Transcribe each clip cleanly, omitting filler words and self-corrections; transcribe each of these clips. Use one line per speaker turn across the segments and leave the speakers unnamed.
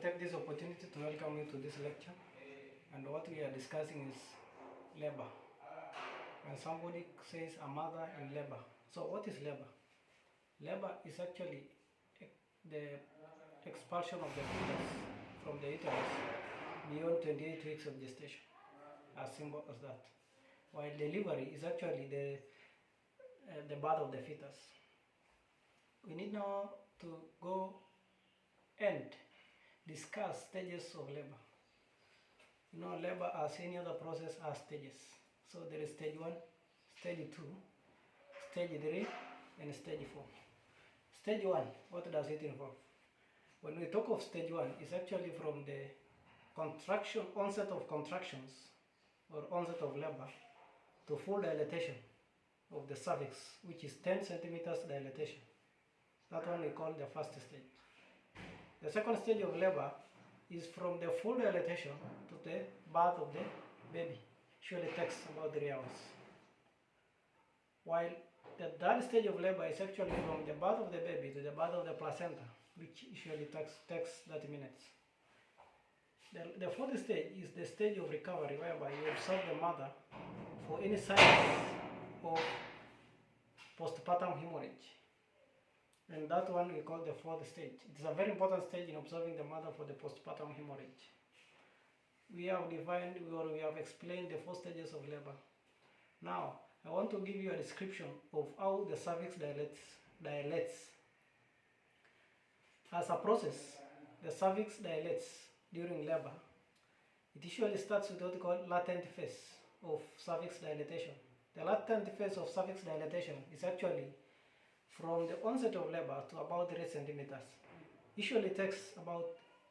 take this opportunity to welcome you to this lecture, and what we are discussing is labor. When somebody says a mother in labor, so what is labor? Labor is actually the expulsion of the fetus from the uterus beyond 28 weeks of gestation, as simple as that. While delivery is actually the birth of the fetus. We need now to go and discuss stages of labor. You know, labor, as any other process, has stages. So there is stage 1, stage 2, stage 3, and stage 4. Stage 1, what does it involve? When we talk of stage 1, it's actually from the onset of contractions or onset of labor to full dilatation of the cervix, which is 10 centimeters dilatation. That one we call the first stage. The second stage of labor is from the full dilatation to the birth of the baby. Usually takes about 3 hours. While the third stage of labor is actually from the birth of the baby to the birth of the placenta, which usually takes 30 minutes. The fourth stage is the stage of recovery, whereby you observe the mother for any signs of postpartum hemorrhage. And that one we call the fourth stage. It is a very important stage in observing the mother for the postpartum hemorrhage. We have defined, or we have explained the 4 stages of labor. Now, I want to give you a description of how the cervix dilates. As a process, the cervix dilates during labor. It usually starts with what we call latent phase of cervix dilatation. The latent phase of cervix dilatation is actually from the onset of labor to about 3 centimeters. Usually takes about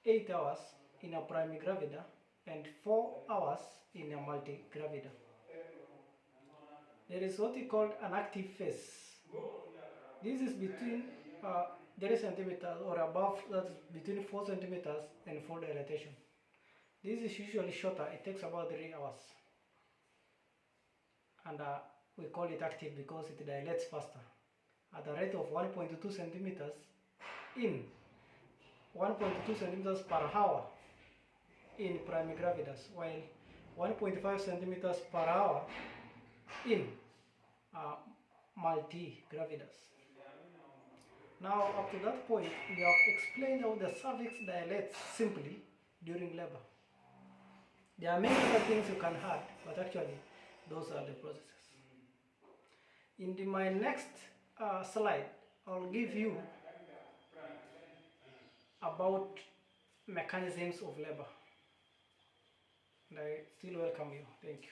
8 hours in a primigravida and 4 hours in a multigravida. There is what we call an active phase. This is between 3 centimeters or above, that's between 4 centimeters and full dilatation. This is usually shorter, it takes about 3 hours. And we call it active because it dilates faster at a rate of 1.2 centimeters in 1.2 centimeters per hour in primigravidas, while 1.5 centimeters per hour in multigravidas. Now, up to that point, we have explained how the cervix dilates simply during labor. There are many other things you can add, but actually, those are the processes. In my next slide, I'll give you about mechanisms of labor. And I still welcome you. Thank you.